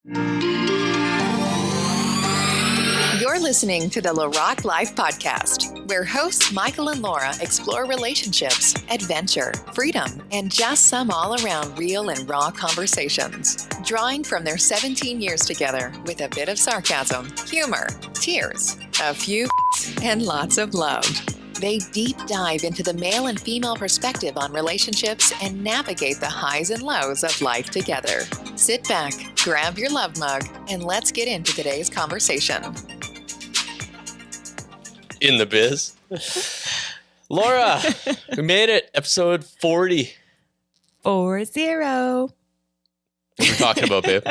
You're listening to the LaRocque Life Podcast, where hosts Michael and Laura explore relationships, adventure, freedom, and just some all-around real and raw conversations. Drawing from their 17 years together with a bit of sarcasm, humor, tears, a few and lots of love. They deep dive into the male and female perspective on relationships and navigate the highs and lows of life together. Sit back, grab your love mug, and let's get into today's conversation. In the biz. Laura, we made it. Episode 40. 40. What are we talking about, babe?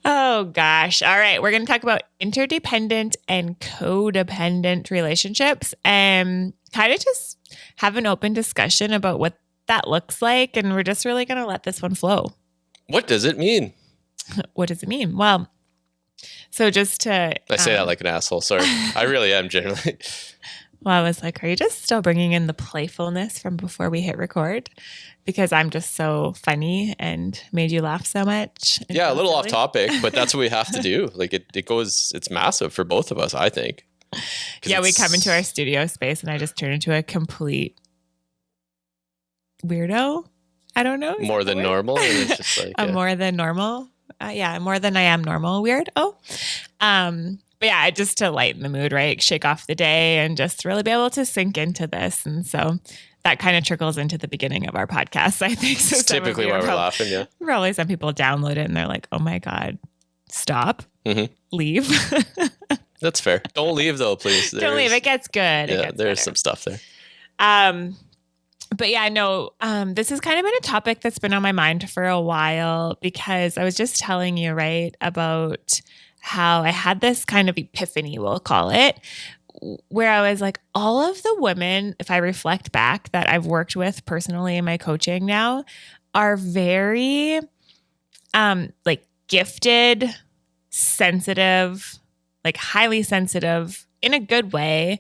Oh, gosh. All right. We're going to talk about interdependent and codependent relationships and kind of just have an open discussion about what that looks like. And we're just really going to let this one flow. What does it mean? What does it mean? Well, so just to... I say that like an asshole. Sorry. I really am, generally. Well, I was like, are you just still bringing in the playfulness from before we hit record? Because I'm just so funny and made you laugh so much. Yeah, a little off topic, but that's what we have to do. Like it's massive for both of us, I think. Yeah, we come into our studio space and I just turn into a complete weirdo. I don't know. More than normal. And it's just like, more than normal. More than I am normal weird. But yeah, just to lighten the mood, right? Shake off the day and just really be able to sink into this. And so that kind of trickles into the beginning of our podcast, I think. So it's typically why we're laughing, yeah. Probably some people download it and they're like, oh my God, stop, leave. That's fair. Don't leave though, please. Don't leave. It gets good. Yeah, there's some stuff there. But yeah, no, this has kind of been a topic that's been on my mind for a while because I was just telling you, right, about how I had this kind of epiphany, we'll call it, where I was like, all of the women, if I reflect back that I've worked with personally in my coaching now, are very like gifted, sensitive, like highly sensitive in a good way.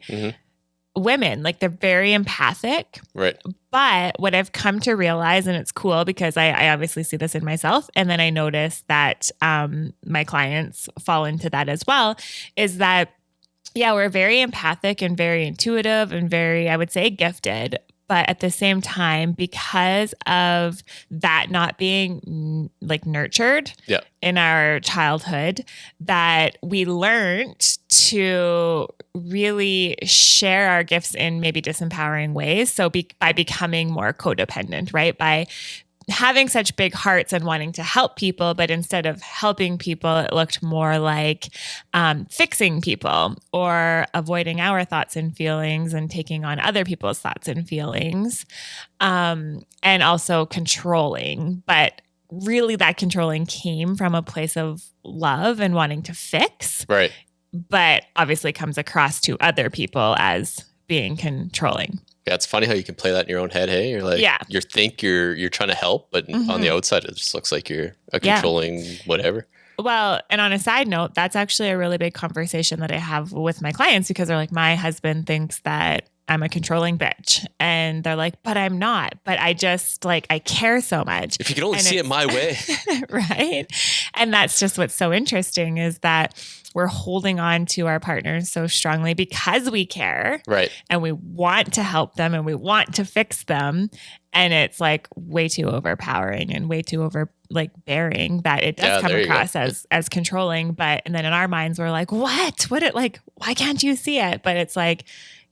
Women, like they're very empathic. Right. But what I've come to realize, and it's cool because I obviously see this in myself, and then I notice that my clients fall into that as well, is that, yeah, we're very empathic and very intuitive and very, I would say, gifted. But at the same time, because of that not being like nurtured in our childhood, that we learned to really share our gifts in maybe disempowering ways. So by becoming more codependent, right? By having such big hearts and wanting to help people, but instead of helping people, it looked more like fixing people or avoiding our thoughts and feelings and taking on other people's thoughts and feelings, and also controlling. But really that controlling came from a place of love and wanting to fix. Right. But obviously comes across to other people as being controlling. Yeah, it's funny how you can play that in your own head. Hey, you're like, you think you're trying to help, but on the outside, it just looks like you're a controlling whatever. Well, and on a side note, that's actually a really big conversation that I have with my clients because they're like, my husband thinks that I'm a controlling bitch. And they're like, but I'm not. But I just like, I care so much. If you could only see it my way. Right. And that's just what's so interesting is that we're holding on to our partners so strongly because we care. Right. And we want to help them and we want to fix them. And it's like way too overpowering and way too bearing that it does come across as controlling. And then in our minds, we're like, why can't you see it? But it's like,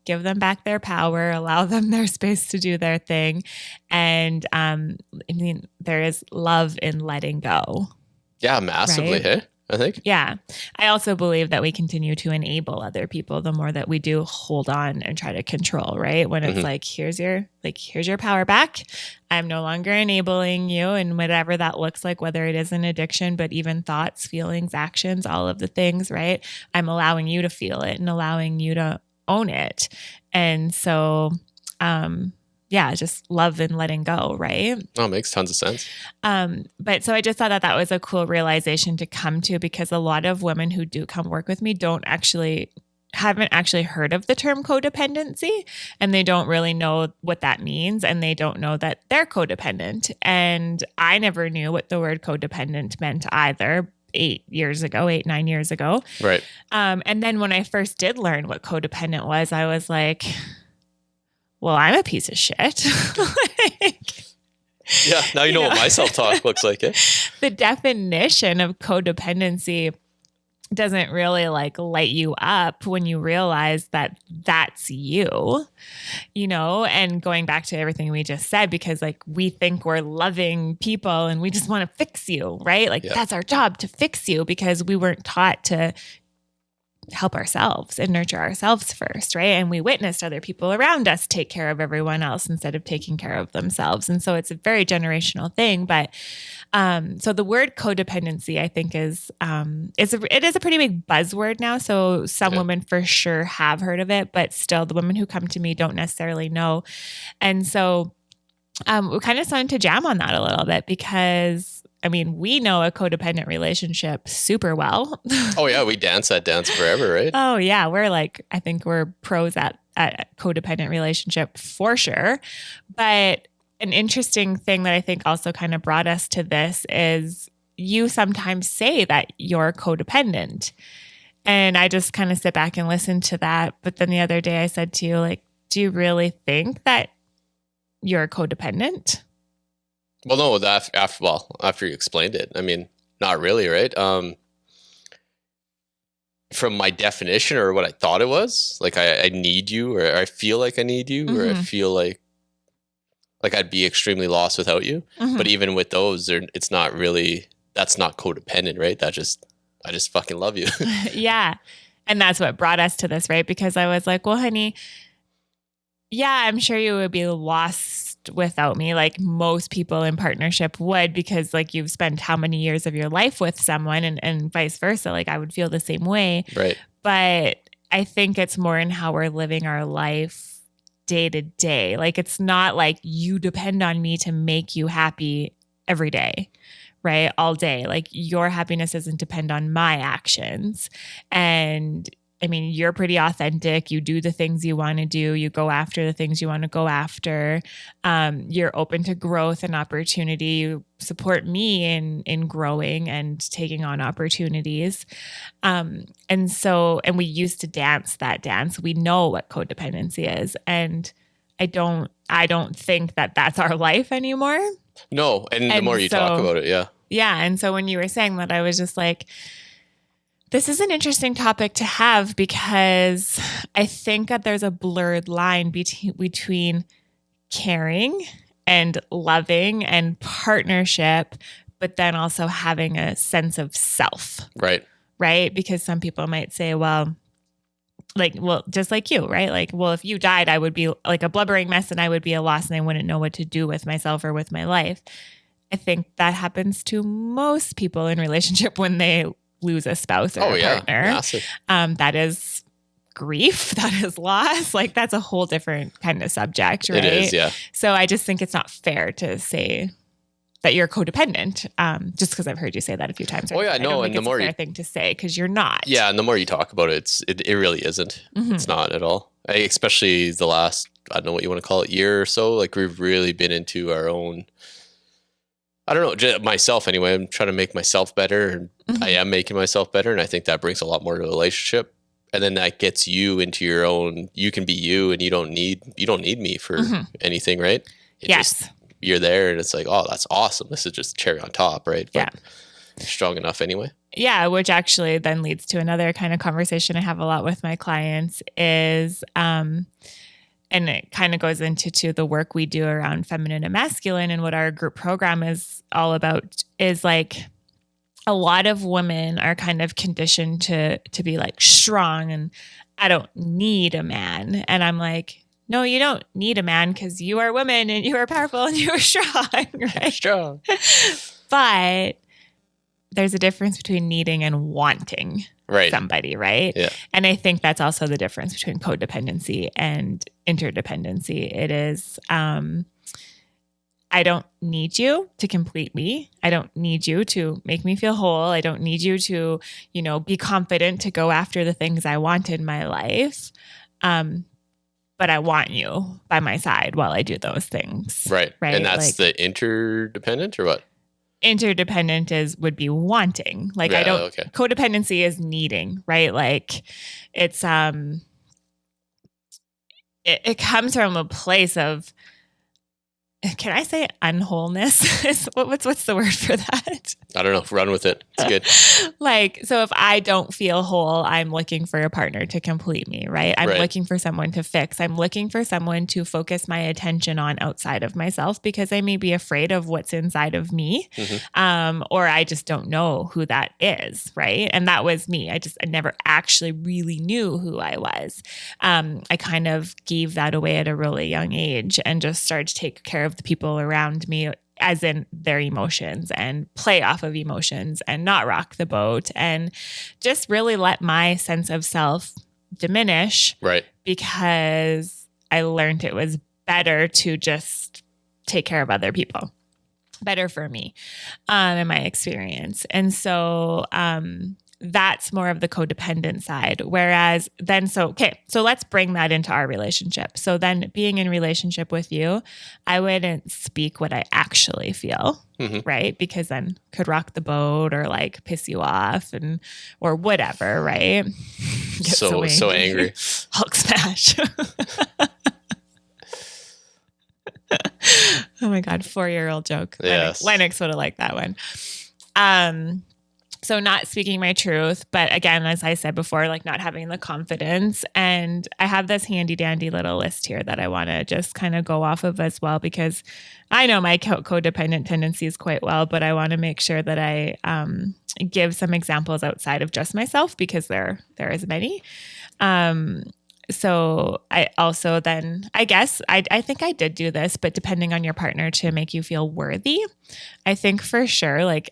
give them back their power, allow them their space to do their thing. And there is love in letting go. Yeah, massively, right? Hey? I think. Yeah. I also believe that we continue to enable other people the more that we do hold on and try to control, right? When it's like, here's your power back. I'm no longer enabling you. And whatever that looks like, whether it is an addiction, but even thoughts, feelings, actions, all of the things, right? I'm allowing you to feel it and allowing you to own it. And so, just love and letting go, right? Oh, it makes tons of sense. But so I just thought that was a cool realization to come to because a lot of women who do come work with me don't actually haven't actually heard of the term codependency, and they don't really know what that means, and they don't know that they're codependent. And I never knew what the word codependent meant either 9 years ago. Right. And then when I first did learn what codependent was, I was like, well, I'm a piece of shit. Yeah, now you know what my self-talk looks like. The definition of codependency doesn't really light you up when you realize that that's you, and going back to everything we just said, because we think we're loving people and we just want to fix you, right? That's our job, to fix you, because we weren't taught to help ourselves and nurture ourselves first, right? And we witnessed other people around us take care of everyone else instead of taking care of themselves. And so it's a very generational thing. But so the word codependency, I think, it is a pretty big buzzword now. So some women for sure have heard of it, but still the women who come to me don't necessarily know. And so we kind of started to jam on that a little bit, because we know a codependent relationship super well. Oh yeah, we dance that dance forever, right? Oh yeah, I think we're pros at codependent relationship for sure. But an interesting thing that I think also kind of brought us to this is you sometimes say that you're codependent. And I just kind of sit back and listen to that. But then the other day I said to you, do you really think that you're codependent? Well, no, after you explained it, not really, right? From my definition or what I thought it was, I need you, or I feel like I need you, or I feel like I'd be extremely lost without you. But even with those, it's not really, that's not codependent, right? I just fucking love you. Yeah. And that's what brought us to this, right? Because I was like, well, honey, yeah, I'm sure you would be lost without me, like most people in partnership would, because you've spent how many years of your life with someone, and vice versa. I would feel the same way. Right. But I think it's more in how we're living our life day to day. It's not like you depend on me to make you happy every day, right? All day. Your happiness doesn't depend on my actions. And you're pretty authentic. You do the things you want to do. You go after the things you want to go after. You're open to growth and opportunity. You support me in growing and taking on opportunities. And we used to dance that dance. We know what codependency is. And I don't think that that's our life anymore. No. And the more you talk about it, yeah. Yeah. And so when you were saying that, I was just like, this is an interesting topic to have, because I think that there's a blurred line between caring and loving and partnership, but then also having a sense of self. Right. Right? Because some people might say, well, just like you, right? Well, if you died, I would be like a blubbering mess and I would be a loss and I wouldn't know what to do with myself or with my life. I think that happens to most people in relationship when they lose a spouse or a partner. Massive. That is grief. That is loss. That's a whole different kind of subject, right? It is, yeah. So I just think it's not fair to say that you're codependent, just because I've heard you say that a few times. Oh yeah, no, and the more fair thing to say, because you're not. Yeah, and the more you talk about it, it really isn't. It's not at all. Especially the last, I don't know what you want to call it, year or so. We've really been into our own. I don't know, myself anyway. I'm trying to make myself better, and I am making myself better, and I think that brings a lot more to the relationship. And then that gets you into your own. You can be you, and you don't need me for anything, right? You're there, and it's like, oh, that's awesome. This is just cherry on top, right? But you're strong enough anyway. Yeah, which actually then leads to another kind of conversation I have a lot with my clients is, and it kind of goes into the work we do around feminine and masculine, and what our group program is all about is a lot of women are kind of conditioned to be strong, and I don't need a man. And I'm like, no, you don't need a man, because you are women and you are powerful and you are strong, right? Strong. But there's a difference between needing and wanting somebody, right? Yeah. And I think that's also the difference between codependency and interdependency. It is, I don't need you to complete me. I don't need you to make me feel whole. I don't need you to, be confident to go after the things I want in my life. But I want you by my side while I do those things. Right. Right. And that's the interdependent or what? Interdependent would be wanting. Like codependency is needing, right? Like it's, it comes from a place of, can I say unwholeness? What's the word for that? I don't know. Run with it. It's good. So if I don't feel whole, I'm looking for a partner to complete me, right? I'm looking for someone to fix. I'm looking for someone to focus my attention on outside of myself because I may be afraid of what's inside of me. Or I just don't know who that is, right? And that was me. I never actually really knew who I was. I kind of gave that away at a really young age and just started to take care of the people around me, as in their emotions, and play off of emotions and not rock the boat and just really let my sense of self diminish. Right. Because I learned it was better to just take care of other people. Better for me, in my experience. And so, that's more of the codependent side. Whereas then, so let's bring that into our relationship. So then being in relationship with you, I wouldn't speak what I actually feel, right? Because then could rock the boat or like piss you off or whatever, right? So angry. Hulk smash. Oh my God, 4-year-old joke. Yes. Lennox would have liked that one. So not speaking my truth, but again, as I said before, like not having the confidence. And I have this handy dandy little list here that I want to just kind of go off of as well, because I know my codependent tendencies quite well, but I want to make sure that I give some examples outside of just myself, because there is many. So I also then, I guess, I think I did do this, but depending on your partner to make you feel worthy, I think for sure, like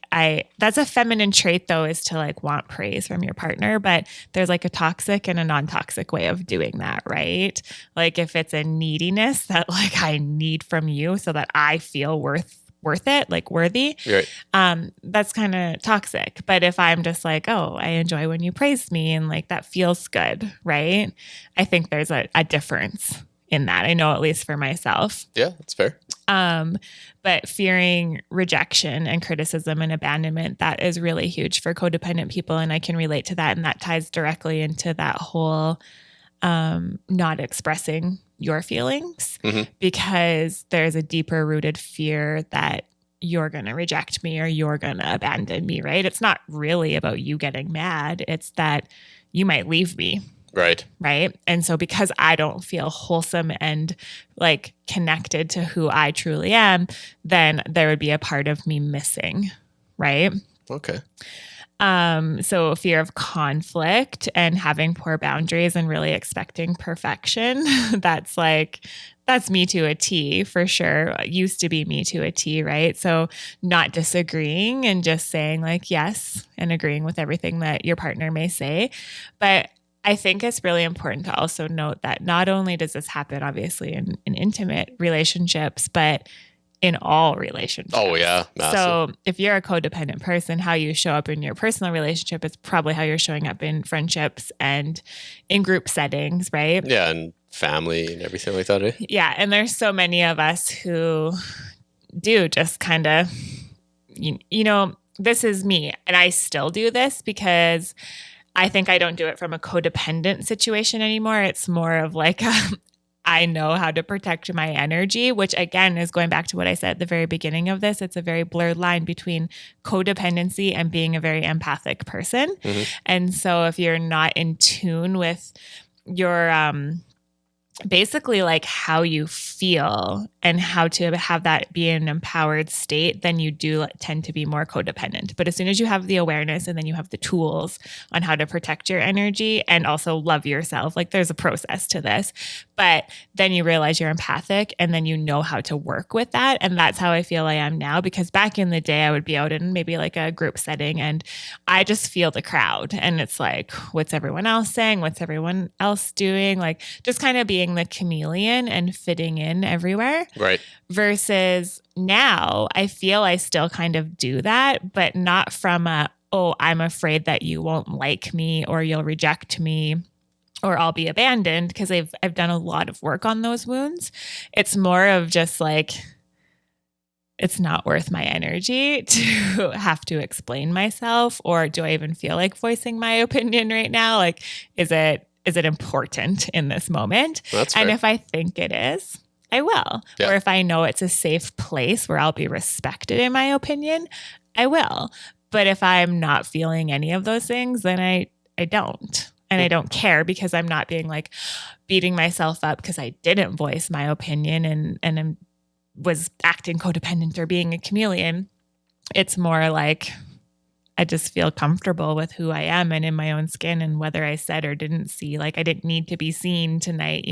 that's a feminine trait though, is to like want praise from your partner, but there's like a toxic and a non-toxic way of doing that, right? Like if it's a neediness that like I need from you so that I feel worth it, like worthy, right. That's kind of toxic. But if I'm just like, oh, I enjoy when you praise me and like that feels good, right? I think there's a difference in that. I know, at least for myself. Yeah, that's fair. But fearing rejection and criticism and abandonment, that is really huge for codependent people. And I can relate to that. And that ties directly into that whole not expressing your feelings, because there's a deeper rooted fear that you're going to reject me or you're going to abandon me, right? It's not really about you getting mad. It's that you might leave me. Right. Right. And so because I don't feel wholesome and like connected to who I truly am, then there would be a part of me missing. Right. Okay. So fear of conflict and having poor boundaries and really expecting perfection. That's me to a T for sure. It used to be me to a T, right? So not disagreeing and just saying like yes and agreeing with everything that your partner may say. But I think it's really important to also note that not only does this happen obviously in intimate relationships, but in all relationships. Oh yeah. Massive. So if you're a codependent person, how you show up in your personal relationship is probably how you're showing up in friendships and in group settings, right? Yeah, and family and everything like that. Eh? Yeah, and there's so many of us who do just kind of, you know, this is me, and I still do this because I think I don't do it from a codependent situation anymore. It's more of like I know how to protect my energy, which again is going back to what I said at the very beginning of this. It's a very blurred line between codependency and being a very empathic person. And so if you're not in tune with your basically like how you feel and how to have that be an empowered state, then you do tend to be more codependent. But as soon as you have the awareness and then you have the tools on how to protect your energy and also love yourself, like there's a process to this, but then you realize you're empathic and then you know how to work with that. And that's how I feel I am now, because back in the day I would be out in maybe like a group setting and I just feel the crowd and it's like, what's everyone else saying? What's everyone else doing? Like just kind of being being the chameleon and fitting in everywhere. Right. Versus now, I feel I still kind of do that, but not from I'm afraid that you won't like me or you'll reject me or I'll be abandoned, because I've done a lot of work on those wounds. It's more of just like, it's not worth my energy to have to explain myself, or do I even feel like voicing my opinion right now? Like, is it important in this moment? That's fair. And if I think it is, I will. Yeah. Or if I know it's a safe place where I'll be respected in my opinion, I will. But if I'm not feeling any of those things, then I don't. And I don't care, because I'm not being like beating myself up because I didn't voice my opinion and was acting codependent or being a chameleon. It's more like I just feel comfortable with who I am and in my own skin, and whether I said or didn't see, like I didn't need to be seen tonight,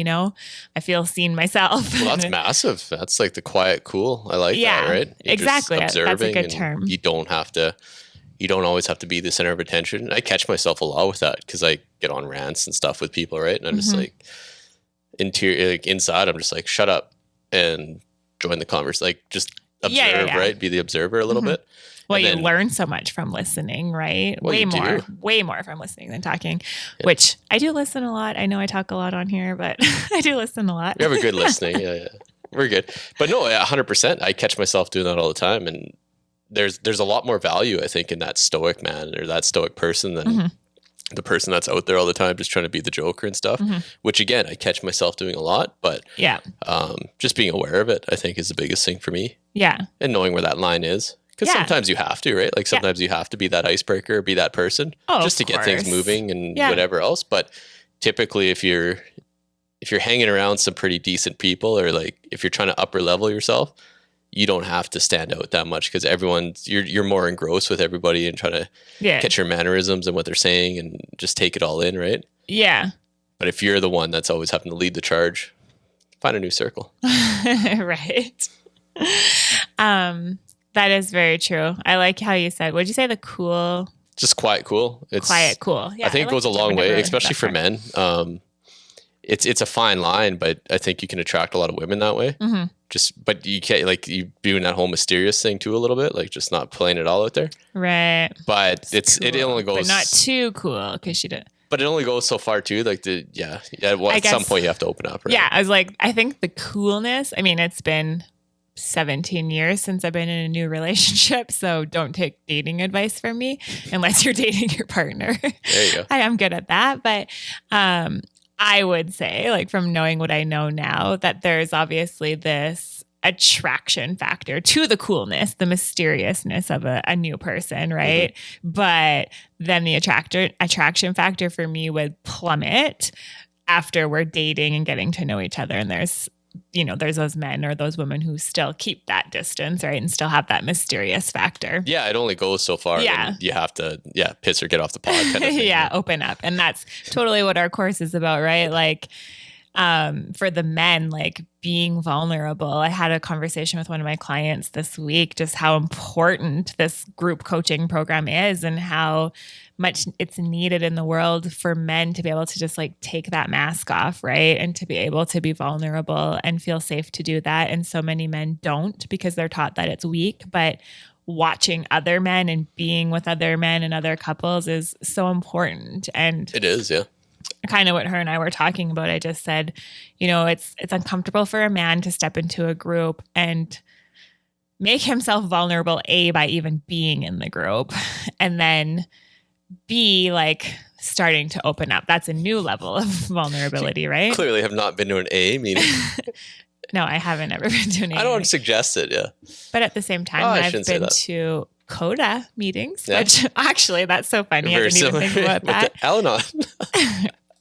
I feel seen myself. Well, that's massive. That's like the quiet cool. I like that, right? You're exactly. just That's a good and term. You don't always have to be the center of attention. I catch myself a lot with that, because I get on rants and stuff with people, right? And I'm just like, inside, I'm just like, shut up and join the conversation. Like, just observe, right? Be the observer a little bit. Well, you learn so much from listening, right? Well, way more from listening than talking, which I do listen a lot. I know I talk a lot on here, but I do listen a lot. We have a good listening. Yeah. We're good. But no, 100%. I catch myself doing that all the time. And there's a lot more value, I think, in that stoic man or that stoic person than the person that's out there all the time just trying to be the joker and stuff, which again, I catch myself doing a lot, but just being aware of it, I think, is the biggest thing for me. Yeah. And knowing where that line is. Because sometimes you have to, right? Like sometimes you have to be that icebreaker, be that person just to get things moving and whatever else. But typically if you're hanging around some pretty decent people, or like if you're trying to upper level yourself, you don't have to stand out that much, because you're more engrossed with everybody and trying to catch your mannerisms and what they're saying and just take it all in, right? Yeah. But if you're the one that's always having to lead the charge, find a new circle. Right. That is very true. I like how you said, what'd you say? The cool? Just quiet cool. Quiet cool. Yeah, I think it goes a long way, especially for men. It's a fine line, but I think you can attract a lot of women that way. But you can't, like, you doing that whole mysterious thing too a little bit, like just not playing it all out there. Right. But it only goes, but not too cool, because she did. But it only goes so far too. Like at some point you have to open up. Right? Yeah. I was like, I think the coolness, I mean, it's been 17 years since I've been in a new relationship. So don't take dating advice from me unless you're dating your partner. There you go. I am good at that. But I would say, like, from knowing what I know now, that there's obviously this attraction factor to the coolness, the mysteriousness of a new person, right? But then the attraction factor for me would plummet after we're dating and getting to know each other. And there's those men or those women who still keep that distance, right? And still have that mysterious factor. Yeah, it only goes so far. Yeah. You have to, piss or get off the pod kind of thing. Open up. And that's totally what our course is about, right? Like, for the men, like being vulnerable. I had a conversation with one of my clients this week, just how important this group coaching program is and how much it's needed in the world for men to be able to just like take that mask off, right? And to be able to be vulnerable and feel safe to do that. And so many men don't, because they're taught that it's weak, but watching other men and being with other men and other couples is so important. And it is, yeah. Kind of what her and I were talking about. I just said, it's uncomfortable for a man to step into a group and make himself vulnerable, A, by even being in the group, and then B, like starting to open up. That's a new level of vulnerability, right? Clearly have not been to an AA meeting. No, I haven't ever been to an AA. I don't suggest it, yeah. But at the same time, I've been to CODA meetings, which actually, that's so funny. I didn't even think about that. Al-Anon.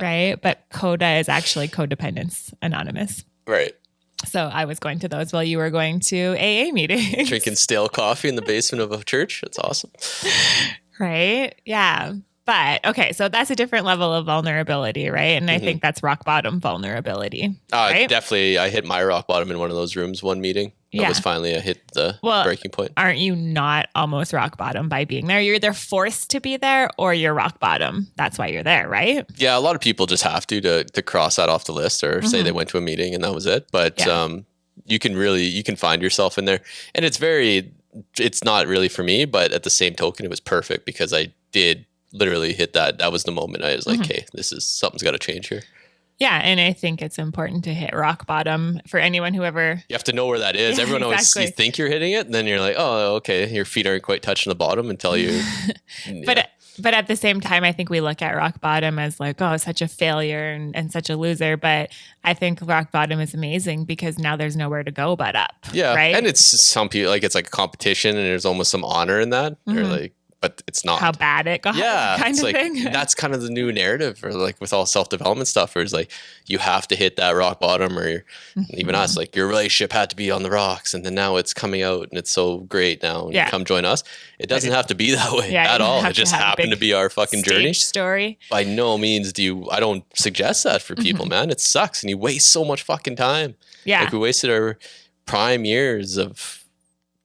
Right. But CODA is actually Codependence Anonymous. Right. So I was going to those while you were going to AA meetings. Drinking stale coffee in the basement of a church. That's awesome. Right. Yeah. But okay, so that's a different level of vulnerability, right? And I think that's rock bottom vulnerability. Right? Definitely. I hit my rock bottom in one of those rooms, one meeting. That was finally, I hit the breaking point. Aren't you not almost rock bottom by being there? You're either forced to be there or you're rock bottom. That's why you're there, right? Yeah, a lot of people just have to cross that off the list or say they went to a meeting and that was it. But you can find yourself in there. And it's not really for me, but at the same token, it was perfect because I did literally hit that. That was the moment I was like, hey, something's got to change here. Yeah, and I think it's important to hit rock bottom for anyone who ever... You have to know where that is. Everyone always, you think you're hitting it, and then you're like, oh, okay, your feet aren't quite touching the bottom until you... But at the same time, I think we look at rock bottom as like, oh, such a failure and such a loser. But I think rock bottom is amazing because now there's nowhere to go but up. Yeah, right? And it's some people, like it's like a competition and there's almost some honor in that. Or like, but it's not how bad it got. Yeah, kind it's of like thing. that's kind of the new narrative, or like with all self-development stuff, where it's like you have to hit that rock bottom, or even us, like your relationship had to be on the rocks, and then now it's coming out and it's so great now. And come join us. It doesn't have to be that way at all. It just happened to be our fucking journey story. By no means I don't suggest that for people, man. It sucks, and you waste so much fucking time. Yeah, like we wasted our prime years of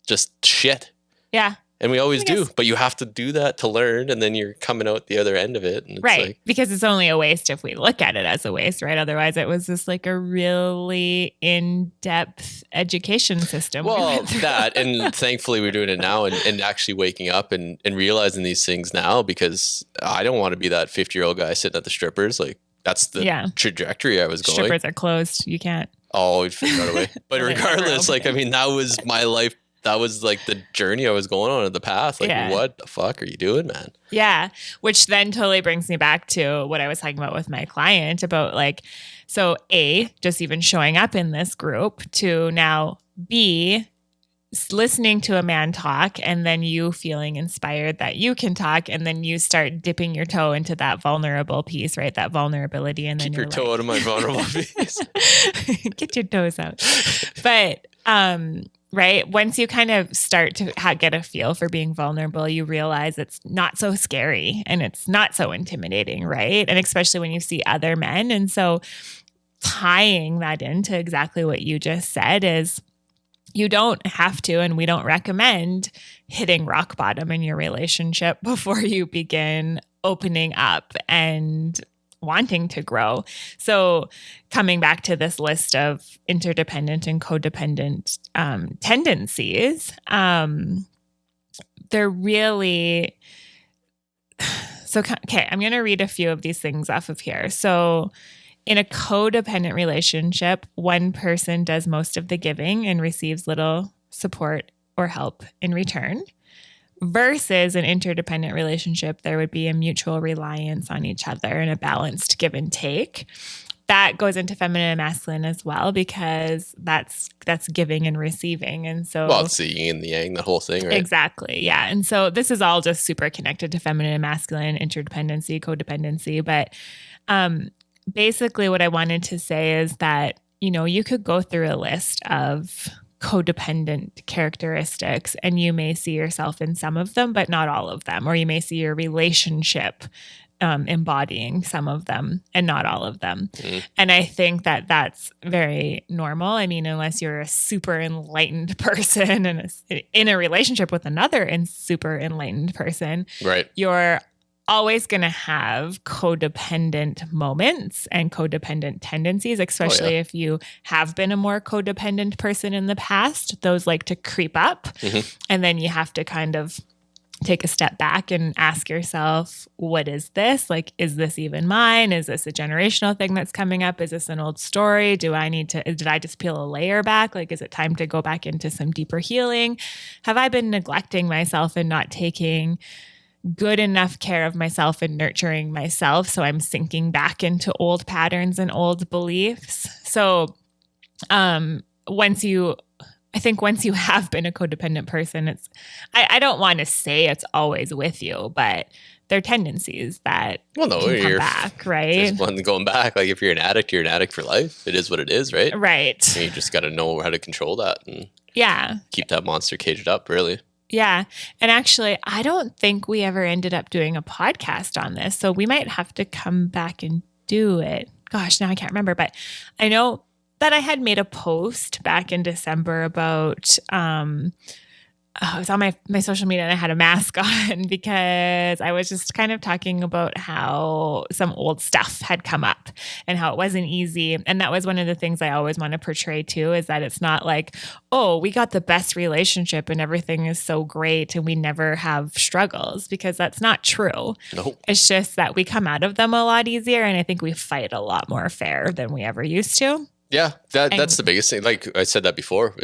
just shit. Yeah. And we always do, but you have to do that to learn, and then you're coming out the other end of it. And it's right. Because it's only a waste if we look at it as a waste, right? Otherwise, it was just like a really in-depth education system. Well, that, and thankfully we're doing it now and actually waking up and realizing these things now, because I don't want to be that 50-year-old guy sitting at the strippers. Like, that's the trajectory I was going. Strippers are closed. You can't. Oh, we'd figure out a way. But regardless, like, I mean, that was my life. That was like the journey I was going on in the past. Like, what the fuck are you doing, man? Yeah. Which then totally brings me back to what I was talking about with my client about like, so A, just even showing up in this group, to now B, listening to a man talk, and then you feeling inspired that you can talk, and then you start dipping your toe into that vulnerable piece, right? That vulnerability. And then keep your toe out of my vulnerable piece. Get your toes out. But, right. Once you kind of start to get a feel for being vulnerable, you realize it's not so scary and it's not so intimidating, right? And especially when you see other men. And so tying that into exactly what you just said is you don't have to, and we don't recommend hitting rock bottom in your relationship before you begin opening up and wanting to grow. So coming back to this list of interdependent and codependent tendencies, they're really... So, okay, I'm going to read a few of these things off of here. So in a codependent relationship, one person does most of the giving and receives little support or help in return. Versus an interdependent relationship, there would be a mutual reliance on each other and a balanced give and take. That goes into feminine and masculine as well, because that's giving and receiving. And so, well, it's the yin and the yang, the whole thing, right? Exactly. Yeah. And so this is all just super connected to feminine and masculine, interdependency, codependency. But basically what I wanted to say is that, you know, you could go through a list of codependent characteristics, and you may see yourself in some of them, but not all of them. Or you may see your relationship embodying some of them and not all of them. And I think that that's very normal. I mean, unless you're a super enlightened person and in a relationship with another and super enlightened person, right, you're always going to have codependent moments and codependent tendencies, especially if you have been a more codependent person in the past. Those like to creep up. And then you have to kind of take a step back and ask yourself, what is this? Like, is this even mine? Is this a generational thing that's coming up? Is this an old story? Did I just peel a layer back? Like, is it time to go back into some deeper healing? Have I been neglecting myself and not taking good enough care of myself and nurturing myself? So I'm sinking back into old patterns and old beliefs. So once you have been a codependent person, I don't want to say it's always with you, but there are tendencies that can come back, right? There's one going back. Like if you're an addict for life. It is what it is, right? Right. And you just got to know how to control that and keep that monster caged up, really. Yeah. And actually, I don't think we ever ended up doing a podcast on this. So we might have to come back and do it. Gosh, now I can't remember, but I know that I had made a post back in December about, it was on my social media and I had a mask on because I was just kind of talking about how some old stuff had come up and how it wasn't easy. And that was one of the things I always want to portray too, is that it's not like, oh, we got the best relationship and everything is so great and we never have struggles, because that's not true. Nope. It's just that we come out of them a lot easier. And I think we fight a lot more fair than we ever used to. Yeah, that's the biggest thing. Like I said that before,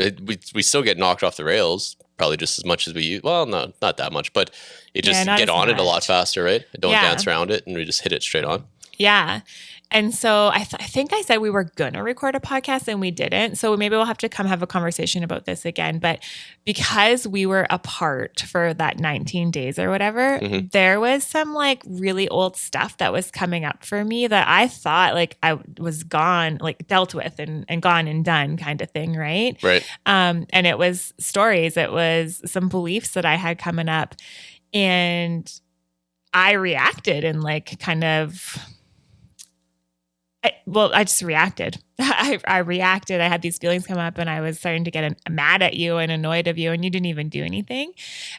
we still get knocked off the rails, probably just as much as we use. Well, no, not that much, but you just get on it a lot faster, right? Don't dance around it, and we just hit it straight on. Yeah. And so I think I said we were going to record a podcast and we didn't. So maybe we'll have to come have a conversation about this again. But because we were apart for that 19 days or whatever, there was some like really old stuff that was coming up for me that I thought like I was gone, like dealt with and gone and done kind of thing. Right. Right. And it was stories. It was some beliefs that I had coming up, and I reacted and like kind of, I just reacted. I reacted. I had these feelings come up and I was starting to get mad at you and annoyed of you, and you didn't even do anything.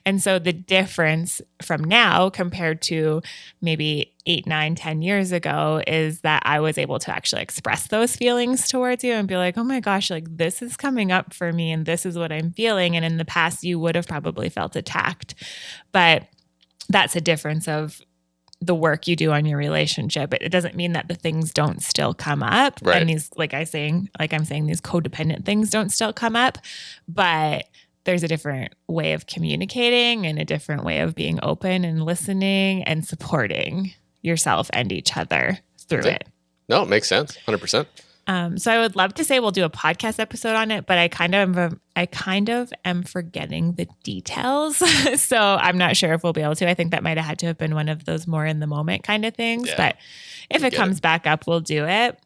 And so the difference from now compared to maybe 8, 9, 10 years ago is that I was able to actually express those feelings towards you and be like, oh my gosh, like this is coming up for me and this is what I'm feeling. And in the past, you would have probably felt attacked. But that's a difference of the work you do on your relationship. It doesn't mean that the things don't still come up. Right. And these, I'm saying, these codependent things don't still come up, but there's a different way of communicating and a different way of being open and listening and supporting yourself and each other through it. No, it makes sense. 100%. So I would love to say we'll do a podcast episode on it, but I kind of am forgetting the details. So I'm not sure if we'll be able to. I think that might have had to have been one of those more in the moment kind of things. Yeah, but if it comes back up, we'll do it.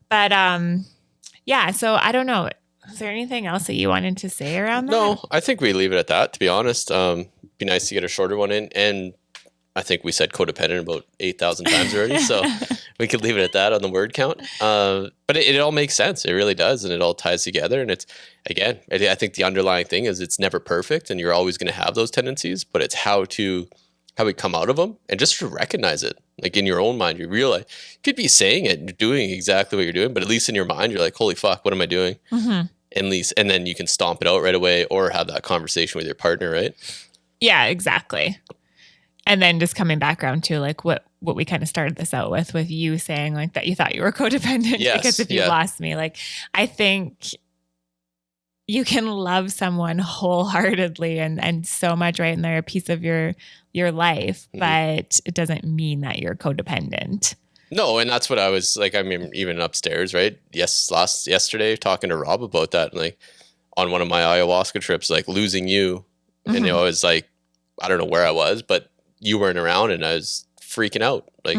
But yeah, so I don't know. Is there anything else that you wanted to say around that? No, I think we leave it at that, to be honest. Be nice to get a shorter one in. And I think we said codependent about 8,000 times already. So we could leave it at that on the word count. But it all makes sense. It really does. And it all ties together. And it's, again, I think the underlying thing is it's never perfect and you're always going to have those tendencies, but it's how we come out of them and just to recognize it. Like in your own mind, you realize you could be saying it and you're doing exactly what you're doing, but at least in your mind, you're like, holy fuck, what am I doing? And then you can stomp it out right away or have that conversation with your partner, right? Yeah, exactly. And then just coming back around to like what we kind of started this out with you saying like that you thought you were codependent. Yes, because if you lost me, like I think you can love someone wholeheartedly and so much, right? And they're a piece of your life, but it doesn't mean that you're codependent. No, and that's what I was like. I mean, even upstairs, right? Yesterday, talking to Rob about that, like on one of my ayahuasca trips, like losing you, and I was like, I don't know where I was, but you weren't around, and I was freaking out. Like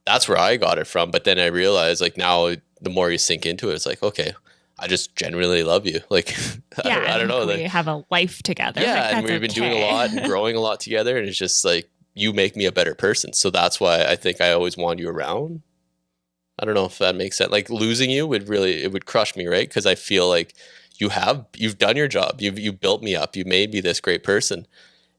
that's where I got it from. But then I realized, like now, the more you sink into it, it's like, okay, I just genuinely love you. Like I don't know, we have a life together. Yeah, like, and we've been doing a lot and growing a lot together, and it's just like, you make me a better person. So that's why I think I always wanted you around. I don't know if that makes sense. Like losing you it would crush me, right? Because I feel like you've done your job. You built me up. You made me this great person.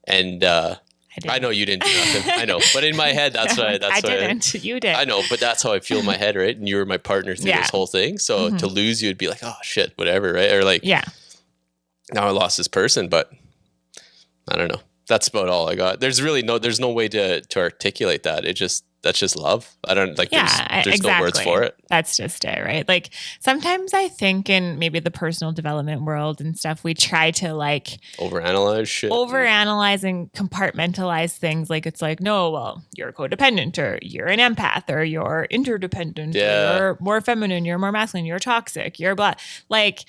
And I know you didn't do nothing. I know. But in my head, You did. I know, but that's how I feel in my head, right? And you were my partner through this whole thing. So to lose you would be like, oh shit, whatever, right? Or like, now I lost this person, but I don't know. That's about all I got. There's no way to articulate that. That's just love. I don't like, there's exactly. No words for it. That's just it, right? Like sometimes I think in maybe the personal development world and stuff, we try to like overanalyze shit. Overanalyze and compartmentalize things. Like it's like, no, well, you're a codependent or you're an empath or you're interdependent or you're more feminine, you're more masculine, you're toxic, you're blah. Like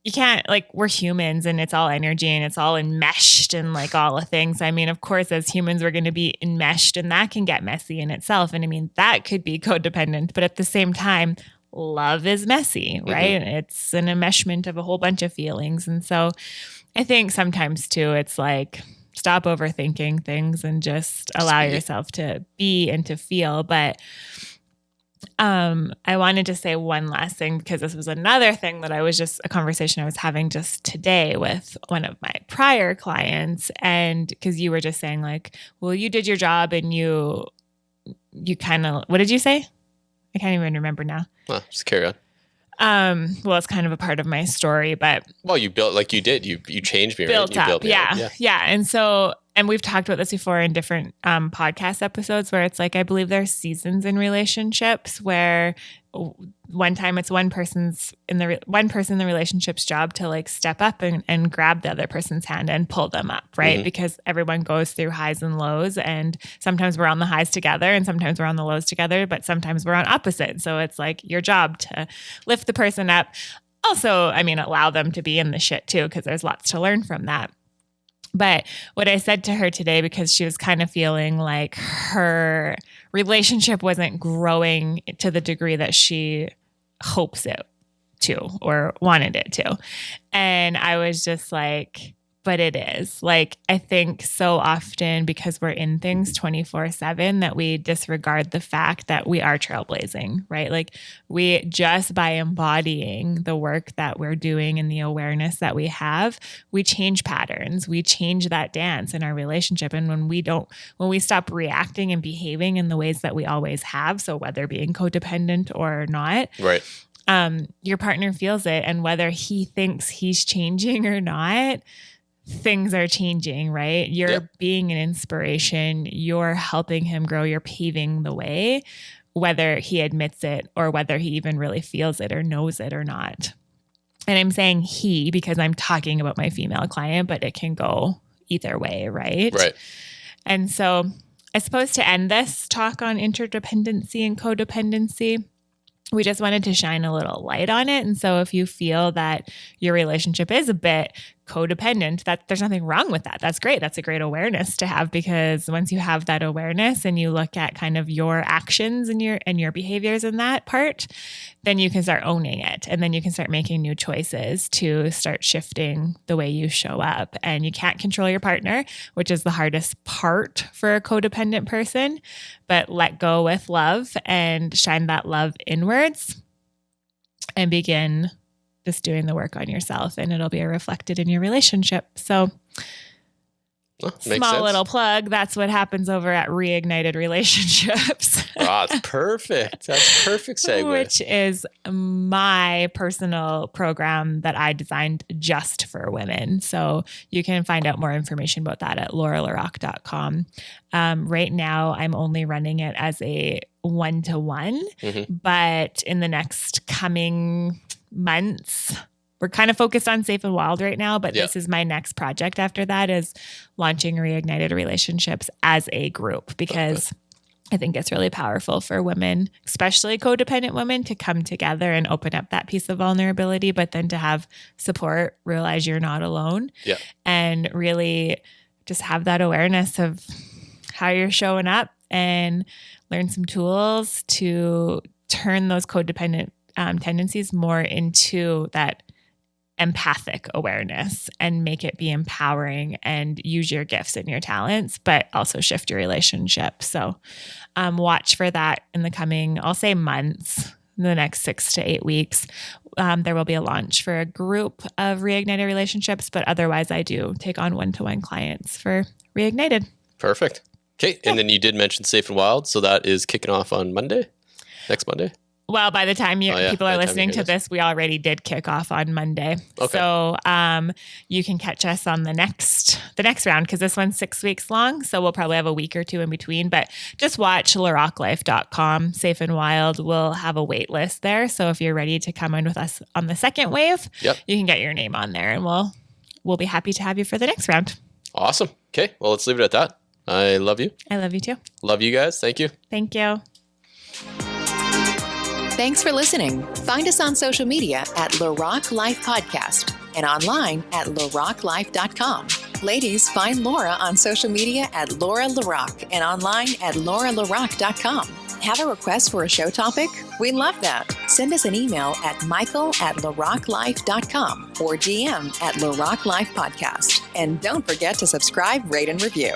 you can't, like, we're humans and it's all energy and it's all enmeshed and like all the things. I mean, of course, as humans, we're going to be enmeshed and that can get messy in itself. And I mean, that could be codependent, but at the same time, love is messy, right? It's an enmeshment of a whole bunch of feelings. And so I think sometimes too, it's like stop overthinking things and just allow yourself to be and to feel. But I wanted to say one last thing, because this was another thing that a conversation I was having just today with one of my prior clients. And because you were just saying like, well, you did your job and you kind of, what did you say? I can't even remember now. Well, just carry on. Well, it's kind of a part of my story, but well, you built like you did. You changed me, built right? up, You built me up. Yeah. And we've talked about this before in different podcast episodes, where it's like I believe there's seasons in relationships where one time it's one person in the relationship's job to like step up and grab the other person's hand and pull them up, right? Because everyone goes through highs and lows, and sometimes we're on the highs together and sometimes we're on the lows together, but sometimes we're on opposite. So it's like your job to lift the person up. Also, I mean, allow them to be in the shit too, because there's lots to learn from that. But what I said to her today, because she was kind of feeling like her relationship wasn't growing to the degree that she hopes it to or wanted it to. And I was just like, but it is. Like, I think so often because we're in things 24/7 that we disregard the fact that we are trailblazing, right? Like we just by embodying the work that we're doing and the awareness that we have, we change patterns, we change that dance in our relationship. And when we stop reacting and behaving in the ways that we always have, so whether being codependent or not, right. Your partner feels it. And whether he thinks he's changing or not, things are changing, right? You're being an inspiration. You're helping him grow. You're paving the way, whether he admits it or whether he even really feels it or knows it or not. And I'm saying he because I'm talking about my female client, but it can go either way, right? Right. And so I suppose to end this talk on interdependency and codependency, we just wanted to shine a little light on it. And so if you feel that your relationship is a bit codependent, that there's nothing wrong with that. That's great. That's a great awareness to have, because once you have that awareness and you look at kind of your actions and your behaviors in that part, then you can start owning it. And then you can start making new choices to start shifting the way you show up. And you can't control your partner, which is the hardest part for a codependent person, but let go with love and shine that love inwards and begin just doing the work on yourself, and it'll be reflected in your relationship. So small little plug. That's what happens over at Reignited Relationships. Oh, that's perfect. That's perfect segue. Which is my personal program that I designed just for women. So you can find out more information about that at LaRocque.com. Right now, I'm only running it as a 1-to-1, but in the next coming months, we're kind of focused on Safe and Wild right now, but this is my next project after that, is launching Reignited Relationships as a group, because I think it's really powerful for women, especially codependent women, to come together and open up that piece of vulnerability, but then to have support, realize you're not alone, and really just have that awareness of how you're showing up and learn some tools to turn those codependent tendencies more into that empathic awareness and make it be empowering and use your gifts and your talents, but also shift your relationship. So watch for that in the coming, I'll say months, the next 6 to 8 weeks. There will be a launch for a group of Reignited Relationships, but otherwise I do take on 1-to-1 clients for Reignited. Perfect. Okay. And then you did mention Safe and Wild. So that is kicking off on next Monday. Well, by the time people are listening to this, we already did kick off on Monday. Okay. So you can catch us on the next round, because this one's 6 weeks long. So we'll probably have a week or two in between. But just watch LaRocqueLife.com. Safe and Wild will have a wait list there. So if you're ready to come in with us on the second wave, you can get your name on there, and we'll be happy to have you for the next round. Awesome. Okay. Well, let's leave it at that. I love you. I love you too. Love you guys. Thank you. Thank you. Thanks for listening. Find us on social media at LaRocque Life Podcast and online at LaRocqueLife.com. Ladies, find Laura on social media at Laura LaRocque and online at LauraLaRocque.com. Have a request for a show topic? We love that. Send us an email at michael@larocquelife.com or DM at LaRocque Life Podcast. And don't forget to subscribe, rate, and review.